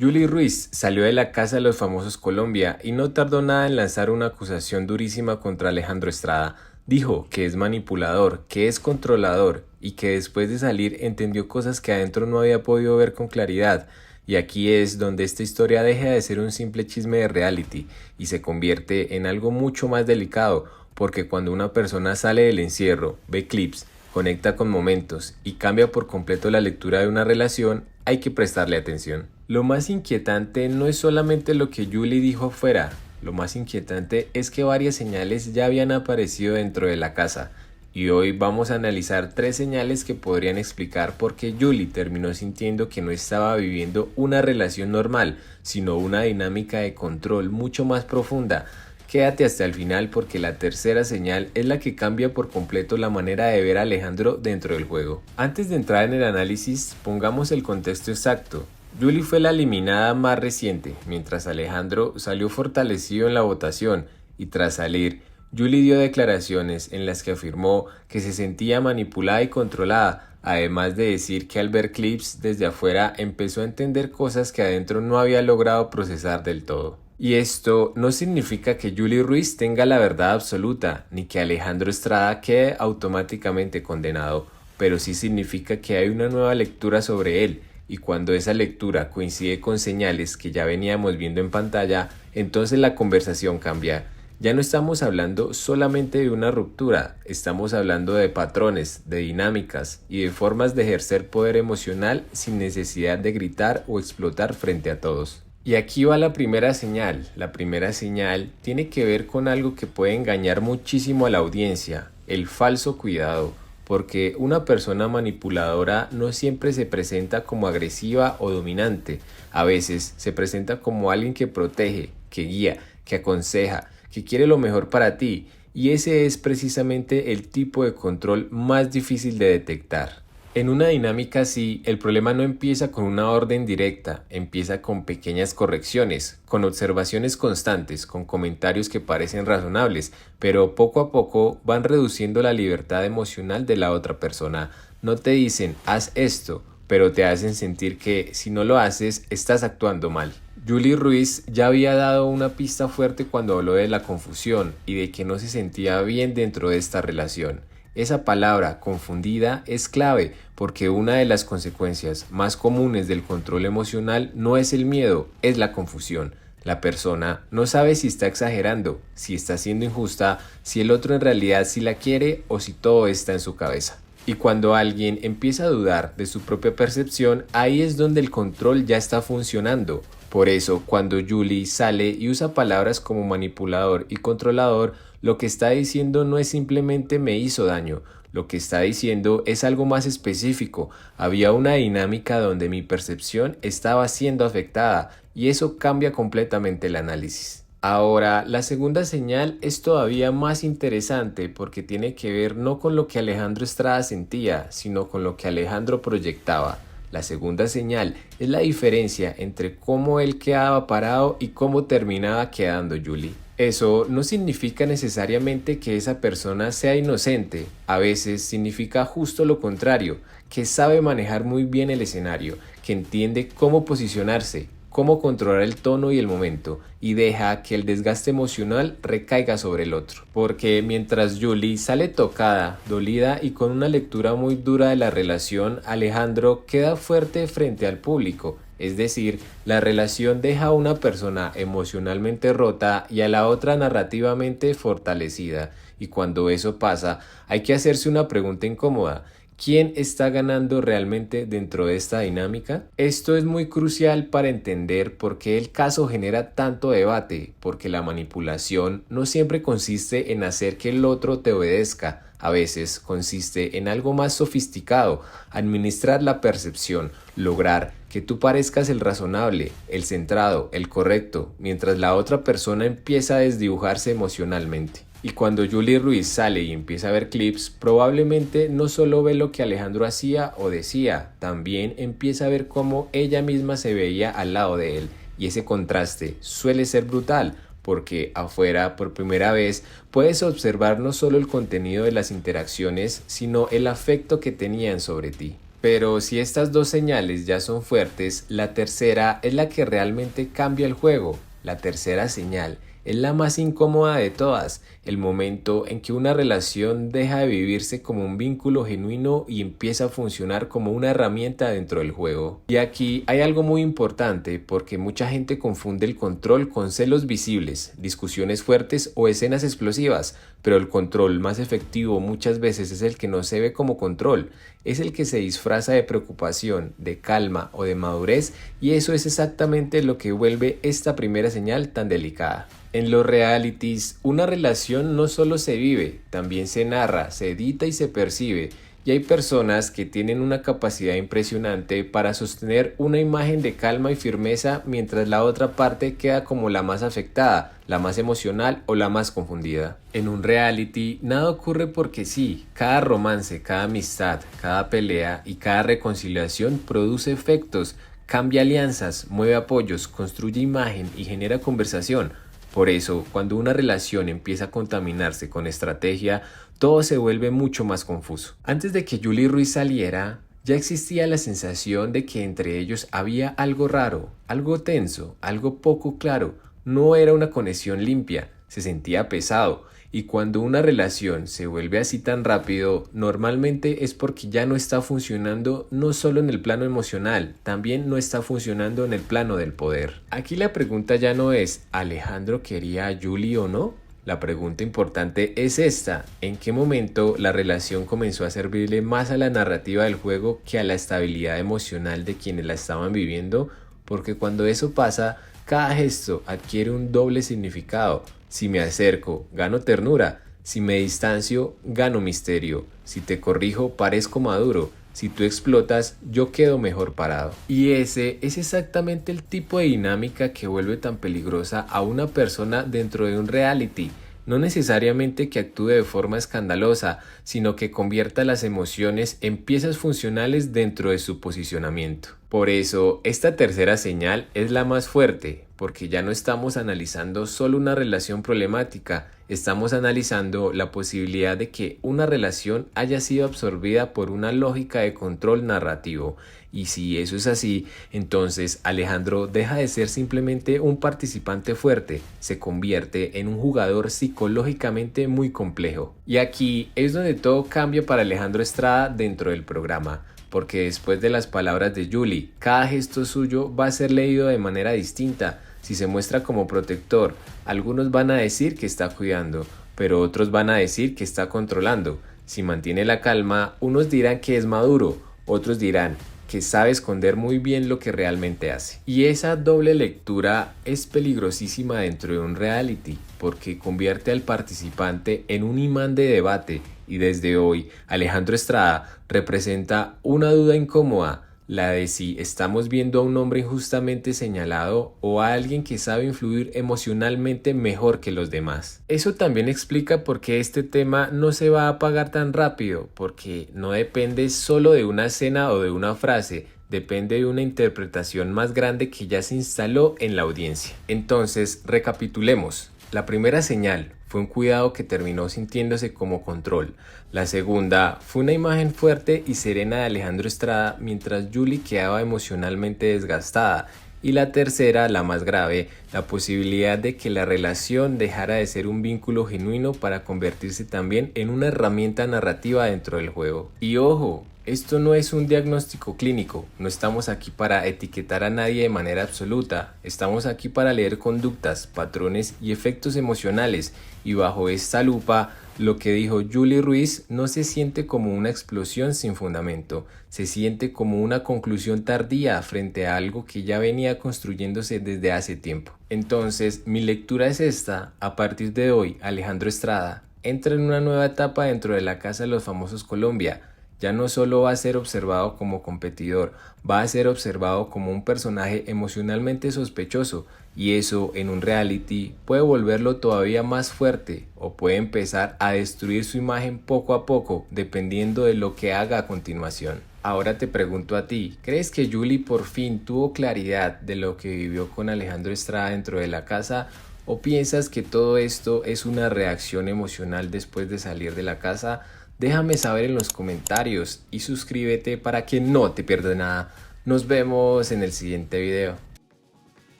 Julie Ruiz salió de la casa de los famosos Colombia y no tardó nada en lanzar una acusación durísima contra Alejandro Estrada. Dijo que es manipulador, que es controlador y que después de salir entendió cosas que adentro no había podido ver con claridad. Y aquí es donde esta historia deja de ser un simple chisme de reality y se convierte en algo mucho más delicado, porque cuando una persona sale del encierro, ve clips, conecta con momentos y cambia por completo la lectura de una relación, hay que prestarle atención. Lo más inquietante no es solamente lo que Julie dijo afuera, lo más inquietante es que varias señales ya habían aparecido dentro de la casa. Y hoy vamos a analizar 3 señales que podrían explicar por qué Julie terminó sintiendo que no estaba viviendo una relación normal, sino una dinámica de control mucho más profunda. Quédate hasta el final porque la tercera señal es la que cambia por completo la manera de ver a Alejandro dentro del juego. Antes de entrar en el análisis, pongamos el contexto exacto. Julie fue la eliminada más reciente, mientras Alejandro salió fortalecido en la votación y tras salir, Julie dio declaraciones en las que afirmó que se sentía manipulada y controlada, además de decir que al ver clips desde afuera empezó a entender cosas que adentro no había logrado procesar del todo. Y esto no significa que Julie Ruiz tenga la verdad absoluta, ni que Alejandro Estrada quede automáticamente condenado, pero sí significa que hay una nueva lectura sobre él, y cuando esa lectura coincide con señales que ya veníamos viendo en pantalla, entonces la conversación cambia. Ya no estamos hablando solamente de una ruptura, estamos hablando de patrones, de dinámicas y de formas de ejercer poder emocional sin necesidad de gritar o explotar frente a todos. Y aquí va la primera señal. La primera señal tiene que ver con algo que puede engañar muchísimo a la audiencia, el falso cuidado, porque una persona manipuladora no siempre se presenta como agresiva o dominante, a veces se presenta como alguien que protege, que guía, que aconseja, que quiere lo mejor para ti, y ese es precisamente el tipo de control más difícil de detectar. En una dinámica así, el problema no empieza con una orden directa, empieza con pequeñas correcciones, con observaciones constantes, con comentarios que parecen razonables, pero poco a poco van reduciendo la libertad emocional de la otra persona. No te dicen, haz esto, pero te hacen sentir que si no lo haces, estás actuando mal. Julie Ruiz ya había dado una pista fuerte cuando habló de la confusión y de que no se sentía bien dentro de esta relación. Esa palabra, confundida, es clave porque una de las consecuencias más comunes del control emocional no es el miedo, es la confusión. La persona no sabe si está exagerando, si está siendo injusta, si el otro en realidad sí la quiere o si todo está en su cabeza. Y cuando alguien empieza a dudar de su propia percepción, ahí es donde el control ya está funcionando. Por eso, cuando Julie sale y usa palabras como manipulador y controlador, lo que está diciendo no es simplemente me hizo daño, lo que está diciendo es algo más específico. Había una dinámica donde mi percepción estaba siendo afectada y eso cambia completamente el análisis. Ahora, la segunda señal es todavía más interesante porque tiene que ver no con lo que Alejandro Estrada sentía, sino con lo que Alejandro proyectaba. La segunda señal es la diferencia entre cómo él quedaba parado y cómo terminaba quedando Julie. Eso no significa necesariamente que esa persona sea inocente, a veces significa justo lo contrario, que sabe manejar muy bien el escenario, que entiende cómo posicionarse, cómo controlar el tono y el momento, y deja que el desgaste emocional recaiga sobre el otro. Porque mientras Julie sale tocada, dolida y con una lectura muy dura de la relación, Alejandro queda fuerte frente al público. Es decir, la relación deja a una persona emocionalmente rota y a la otra narrativamente fortalecida. Y cuando eso pasa, hay que hacerse una pregunta incómoda. ¿Quién está ganando realmente dentro de esta dinámica? Esto es muy crucial para entender por qué el caso genera tanto debate, porque la manipulación no siempre consiste en hacer que el otro te obedezca, a veces consiste en algo más sofisticado, administrar la percepción, lograr que tú parezcas el razonable, el centrado, el correcto, mientras la otra persona empieza a desdibujarse emocionalmente. Y cuando Julie Ruiz sale y empieza a ver clips, probablemente no solo ve lo que Alejandro hacía o decía, también empieza a ver cómo ella misma se veía al lado de él. Y ese contraste suele ser brutal, porque afuera, por primera vez, puedes observar no solo el contenido de las interacciones, sino el afecto que tenían sobre ti. Pero si estas dos señales ya son fuertes, la tercera es la que realmente cambia el juego. La tercera señal es la más incómoda de todas, el momento en que una relación deja de vivirse como un vínculo genuino y empieza a funcionar como una herramienta dentro del juego. Y aquí hay algo muy importante porque mucha gente confunde el control con celos visibles, discusiones fuertes o escenas explosivas, pero el control más efectivo muchas veces es el que no se ve como control, es el que se disfraza de preocupación, de calma o de madurez, y eso es exactamente lo que vuelve esta primera señal tan delicada. En los realities, una relación no solo se vive, también se narra, se edita y se percibe. Y hay personas que tienen una capacidad impresionante para sostener una imagen de calma y firmeza mientras la otra parte queda como la más afectada, la más emocional o la más confundida. En un reality, nada ocurre porque sí. Cada romance, cada amistad, cada pelea y cada reconciliación produce efectos, cambia alianzas, mueve apoyos, construye imagen y genera conversación. Por eso, cuando una relación empieza a contaminarse con estrategia, todo se vuelve mucho más confuso. Antes de que Julie Ruiz saliera, ya existía la sensación de que entre ellos había algo raro, algo tenso, algo poco claro. No era una conexión limpia, se sentía pesado. Y cuando una relación se vuelve así tan rápido, normalmente es porque ya no está funcionando no solo en el plano emocional, también no está funcionando en el plano del poder. Aquí la pregunta ya no es ¿Alejandro quería a Julie o no? La pregunta importante es esta: ¿en qué momento la relación comenzó a servirle más a la narrativa del juego que a la estabilidad emocional de quienes la estaban viviendo? Porque cuando eso pasa, cada gesto adquiere un doble significado. Si me acerco, gano ternura. Si me distancio, gano misterio. Si te corrijo, parezco maduro. Si tú explotas, yo quedo mejor parado. Y ese es exactamente el tipo de dinámica que vuelve tan peligrosa a una persona dentro de un reality. No necesariamente que actúe de forma escandalosa, sino que convierta las emociones en piezas funcionales dentro de su posicionamiento. Por eso, esta tercera señal es la más fuerte, porque ya no estamos analizando solo una relación problemática, estamos analizando la posibilidad de que una relación haya sido absorbida por una lógica de control narrativo. Y si eso es así, entonces Alejandro deja de ser simplemente un participante fuerte, se convierte en un jugador psicológicamente muy complejo. Y aquí es donde todo cambia para Alejandro Estrada dentro del programa. Porque después de las palabras de Julie, cada gesto suyo va a ser leído de manera distinta. Si se muestra como protector, algunos van a decir que está cuidando, pero otros van a decir que está controlando. Si mantiene la calma, unos dirán que es maduro, otros dirán que sabe esconder muy bien lo que realmente hace. Y esa doble lectura es peligrosísima dentro de un reality, porque convierte al participante en un imán de debate. Y desde hoy, Alejandro Estrada representa una duda incómoda, la de si estamos viendo a un hombre injustamente señalado o a alguien que sabe influir emocionalmente mejor que los demás. Eso también explica por qué este tema no se va a apagar tan rápido, porque no depende solo de una escena o de una frase, depende de una interpretación más grande que ya se instaló en la audiencia. Entonces, recapitulemos. La primera señal fue un cuidado que terminó sintiéndose como control. La segunda fue una imagen fuerte y serena de Alejandro Estrada mientras Julie quedaba emocionalmente desgastada. Y la tercera, la más grave, la posibilidad de que la relación dejara de ser un vínculo genuino para convertirse también en una herramienta narrativa dentro del juego. Y ojo, esto no es un diagnóstico clínico, no estamos aquí para etiquetar a nadie de manera absoluta, estamos aquí para leer conductas, patrones y efectos emocionales, y bajo esta lupa, lo que dijo Julie Ruiz no se siente como una explosión sin fundamento, se siente como una conclusión tardía frente a algo que ya venía construyéndose desde hace tiempo. Entonces, mi lectura es esta: a partir de hoy, Alejandro Estrada entra en una nueva etapa dentro de la Casa de los Famosos Colombia. Ya no solo va a ser observado como competidor, va a ser observado como un personaje emocionalmente sospechoso, y eso en un reality puede volverlo todavía más fuerte o puede empezar a destruir su imagen poco a poco, dependiendo de lo que haga a continuación. Ahora te pregunto a ti, ¿crees que Julie por fin tuvo claridad de lo que vivió con Alejandro Estrada dentro de la casa? ¿O piensas que todo esto es una reacción emocional después de salir de la casa? Déjame saber en los comentarios y suscríbete para que no te pierdas nada. Nos vemos en el siguiente video.